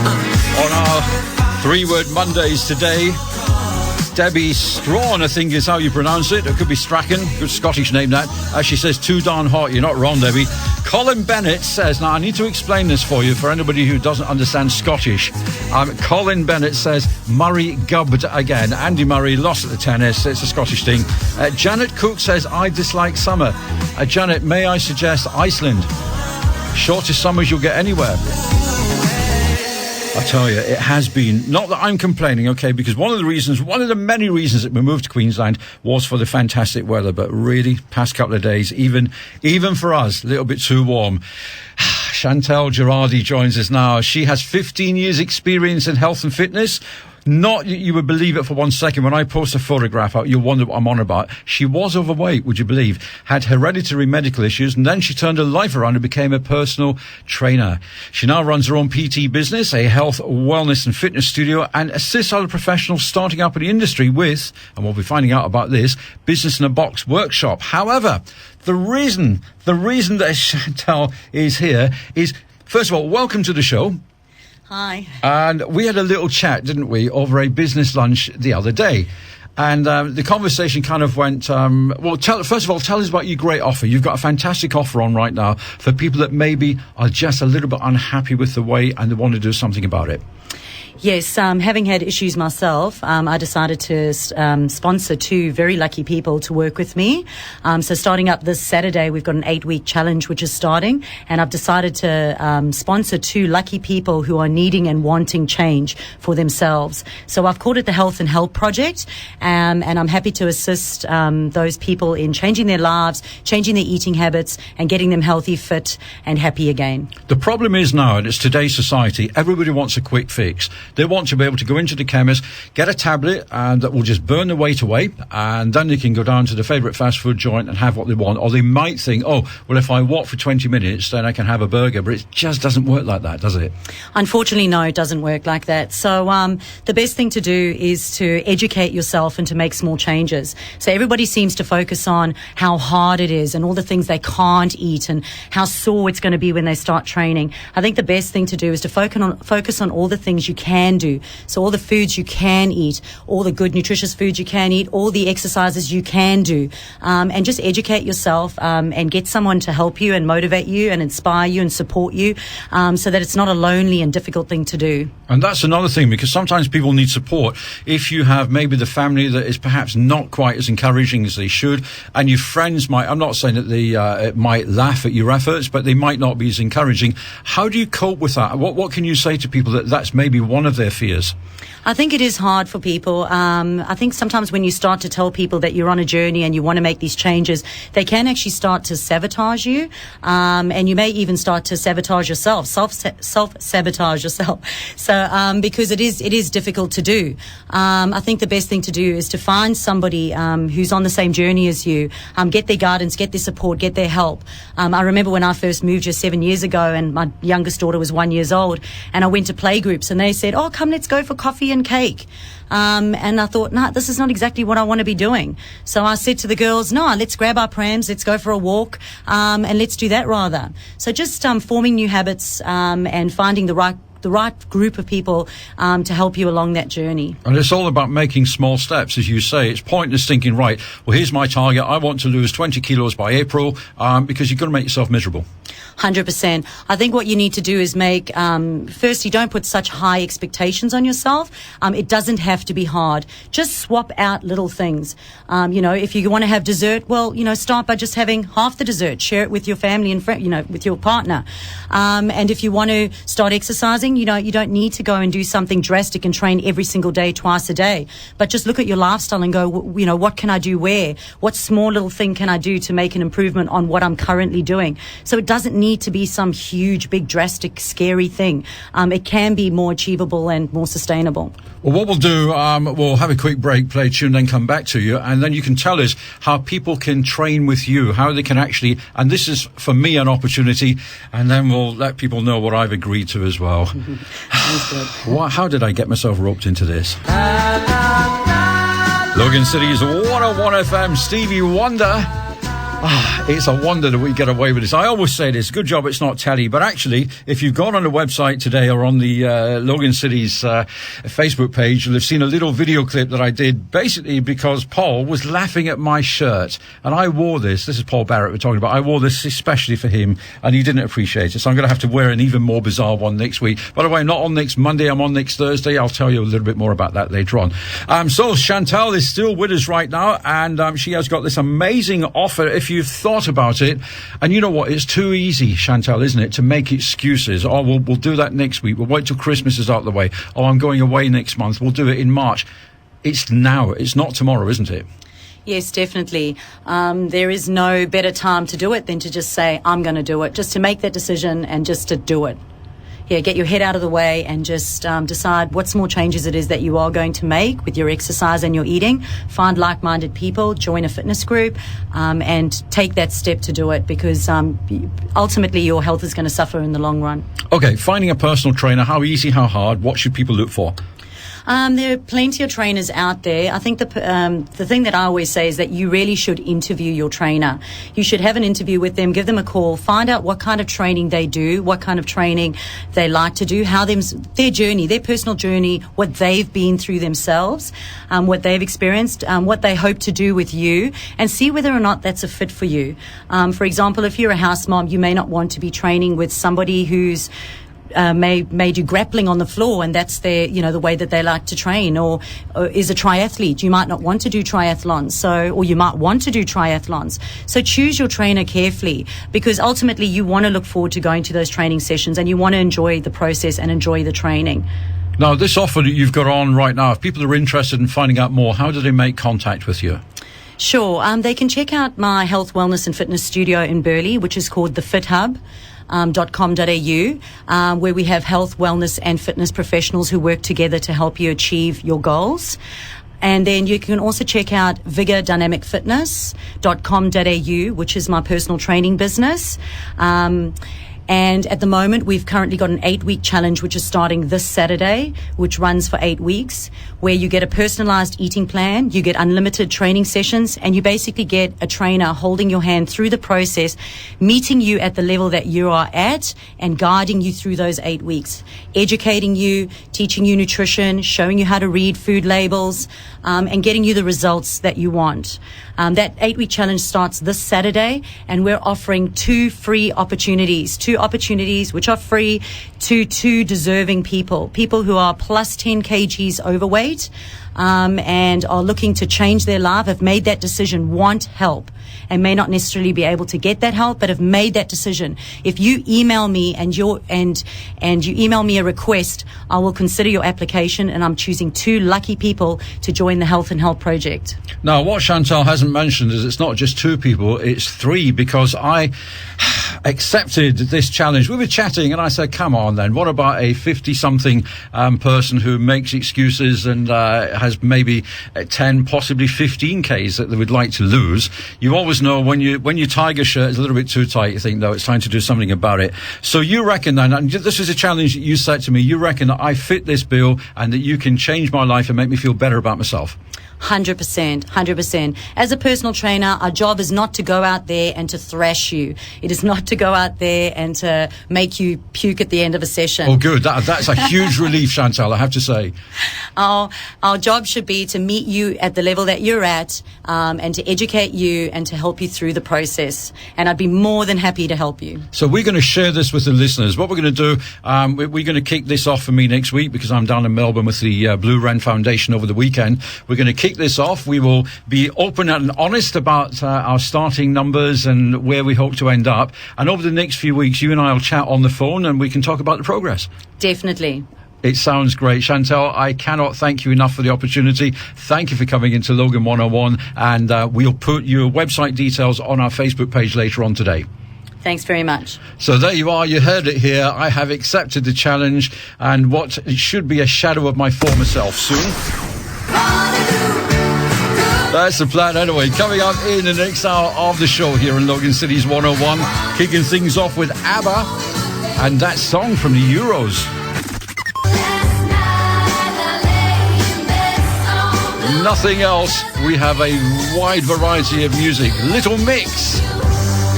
On our three-word Mondays today, Debbie Strawn, I think is how you pronounce it. It could be Strachan. Good Scottish name, that. She says, too darn hot. You're not wrong, Debbie. Colin Bennett says, now I need to explain this for you, for anybody who doesn't understand Scottish. Colin Bennett says, Murray gubbed again. Andy Murray lost at the tennis. It's a Scottish thing. Janet Cook says, I dislike summer. Janet, may I suggest Iceland? Shortest summers you'll get anywhere. I tell you, it has been, not that I'm complaining, okay, because one of the many reasons that we moved to Queensland was for the fantastic weather, but really, past couple of days, even for us, a little bit too warm. Chantal Gerardy joins us now. She has 15 years experience in health and fitness. Not you would believe it for 1 second. When I post a photograph out, you'll wonder what I'm on about. She was overweight, would you believe? Had hereditary medical issues, and then she turned her life around and became a personal trainer. She now runs her own PT business, a health, wellness and fitness studio, and assists other professionals starting up in the industry with, and we'll be finding out about this, Business in a Box workshop. However, the reason that Chantal is here is, first of all, welcome to the show. Hi. And we had a little chat, didn't we, over a business lunch the other day. And the conversation kind of went, first of all, tell us about your great offer. You've got a fantastic offer on right now for people that maybe are just a little bit unhappy with the way and they want to do something about it. Yes, having had issues myself, I decided to sponsor two very lucky people to work with me. So starting up this Saturday, we've got an 8-week challenge which is starting, and I've decided to sponsor two lucky people who are needing and wanting change for themselves. So I've called it the Health and Help Project, and I'm happy to assist those people in changing their lives, changing their eating habits, and getting them healthy, fit, and happy again. The problem is now, and it's today's society, everybody wants a quick fix. They want to be able to go into the chemist, get a tablet and that will just burn the weight away, and then they can go down to the favourite fast food joint and have what they want. Or they might think, oh, well, if I walk for 20 minutes, then I can have a burger. But it just doesn't work like that, does it? Unfortunately, no, it doesn't work like that. So the best thing to do is to educate yourself and to make small changes. So everybody seems to focus on how hard it is and all the things they can't eat and how sore it's going to be when they start training. I think the best thing to do is to focus on all the things you can do. So all the foods you can eat, all the good nutritious foods you can eat, all the exercises you can do, and just educate yourself and get someone to help you and motivate you and inspire you and support you, so that it's not a lonely and difficult thing to do. And that's another thing, because sometimes people need support. If you have maybe the family that is perhaps not quite as encouraging as they should, and your friends might, I'm not saying that they might laugh at your efforts, but they might not be as encouraging. How do you cope with that? What can you say to people that's maybe one of their fears? I think it is hard for people. I think sometimes when you start to tell people that you're on a journey and you want to make these changes, they can actually start to sabotage you, and you may even start to sabotage yourself, self-sabotage yourself. So because it is difficult to do. I think the best thing to do is to find somebody who's on the same journey as you, get their guidance, get their support, get their help. I remember when I first moved here 7 years ago, and my youngest daughter was 1 year old, and I went to play groups, and they said, oh, come, let's go for coffee and cake. And I thought, no, this is not exactly what I want to be doing. So I said to the girls, no, let's grab our prams, let's go for a walk, and let's do that rather. So just forming new habits and finding the right group of people to help you along that journey. And it's all about making small steps, as you say. It's pointless thinking, right, well, here's my target. I want to lose 20 kilos by April, because you're going to make yourself miserable. 100%. I think what you need to do is make, firstly, don't put such high expectations on yourself. It doesn't have to be hard. Just swap out little things. If you want to have dessert, well, start by just having half the dessert. Share it with your family and with your partner. And if you want to start exercising, you don't need to go and do something drastic and train every single day, twice a day. But just look at your lifestyle and go, what can I do where? What small little thing can I do to make an improvement on what I'm currently doing? So it doesn't need to be some huge, big, drastic, scary thing. It can be more achievable and more sustainable. Well, what we'll do, we'll have a quick break, play a tune, then come back to you, and then you can tell us how people can train with you, how they can actually, and this is, for me, an opportunity, and then we'll let people know what I've agreed to as well. How did I get myself roped into this? Logan City's 101 FM, Stevie Wonder. It's a wonder that we get away with this. I always say this, good job it's not telly, but actually, if you've gone on the website today or on the Logan City's Facebook page, you'll have seen a little video clip that I did, basically because Paul was laughing at my shirt. And I wore this is Paul Barrett we're talking about, I wore this especially for him, and he didn't appreciate it. So I'm going to have to wear an even more bizarre one next week. By the way, I'm not on next Monday, I'm on next Thursday. I'll tell you a little bit more about that later on. So Chantal is still with us right now, and she has got this amazing offer if you've thought about it. And you know what? It's too easy, Chantal, isn't it, to make excuses. Oh, we'll do that next week. We'll wait till Christmas is out of the way. Oh, I'm going away next month. We'll do it in March. It's now. It's not tomorrow, isn't it? Yes, definitely. There is no better time to do it than to just say, I'm going to do it, just to make that decision and just to do it. Yeah, get your head out of the way and just decide what small changes it is that you are going to make with your exercise and your eating. Find like-minded people, join a fitness group, and take that step to do it, because ultimately your health is going to suffer in the long run. Okay, finding a personal trainer, how easy, how hard, what should people look for? There are plenty of trainers out there. I think the thing that I always say is that you really should interview your trainer. You should have an interview with them, give them a call, find out what kind of training they do, what kind of training they like to do, how their journey, their personal journey, what they've been through themselves, what they've experienced, what they hope to do with you, and see whether or not that's a fit for you. For example, if you're a house mom, you may not want to be training with somebody who's may do grappling on the floor, and that's their, the way that they like to train, or is a triathlete. You might not want to do triathlons, or you might want to do triathlons. So choose your trainer carefully, because ultimately you want to look forward to going to those training sessions, and you want to enjoy the process and enjoy the training. Now, this offer that you've got on right now, if people are interested in finding out more, how do they make contact with you? Sure. They can check out my health, wellness and fitness studio in Burleigh, which is called the Fit Hub. .com.au, where we have health, wellness and fitness professionals who work together to help you achieve your goals. And then you can also check out vigordynamicfitness.com.au, which is my personal training business. And at the moment, we've currently got an 8-week challenge, which is starting this Saturday, which runs for 8 weeks, where you get a personalized eating plan, you get unlimited training sessions, and you basically get a trainer holding your hand through the process, meeting you at the level that you are at and guiding you through those 8 weeks, educating you, teaching you nutrition, showing you how to read food labels, and getting you the results that you want. That 8-week challenge starts this Saturday, and we're offering 2 opportunities which are free to 2 deserving people who are plus 10 kgs overweight, and are looking to change their life, have made that decision, want help, and may not necessarily be able to get that help, but have made that decision. If you email me and you email me a request, I will consider your application, and I'm choosing 2 lucky people to join the Health and Health Project. Now, what Chantal hasn't mentioned is it's not just 2 people, it's 3, because I accepted this challenge. We were chatting and I said, come on then, what about a 50-something person who makes excuses and has maybe 10, possibly 15 Ks that they would like to lose? You always know when your tiger shirt is a little bit too tight, you think, no, it's time to do something about it. So you reckon then, and this is a challenge that you said to me, you reckon that I fit this bill and that you can change my life and make me feel better about myself? 100%. As a personal trainer, our job is not to go out there and to thrash you. It is not to go out there and to make you puke at the end of a session. Oh, good. That's a huge relief, Chantal, I have to say. Our job should be to meet you at the level that you're at, and to educate you and to help you through the process. And I'd be more than happy to help you. So we're going to share this with the listeners. What we're going to do, we're going to kick this off for me next week, because I'm down in Melbourne with the Blue Wren Foundation over the weekend. We're going to kick this off. We will be open and honest about our starting numbers and where we hope to end up. And over the next few weeks, you and I will chat on the phone and we can talk about the progress. Definitely. It sounds great. Chantal, I cannot thank you enough for the opportunity. Thank you for coming into Logan 101, and we'll put your website details on our Facebook page later on today. Thanks very much. So there you are. You heard it here. I have accepted the challenge and what should be a shadow of my former self soon. That's the plan anyway. Coming up in the next hour of the show here in Logan City's 101, kicking things off with ABBA and that song from the Euros. Nothing else. We have a wide variety of music. Little Mix.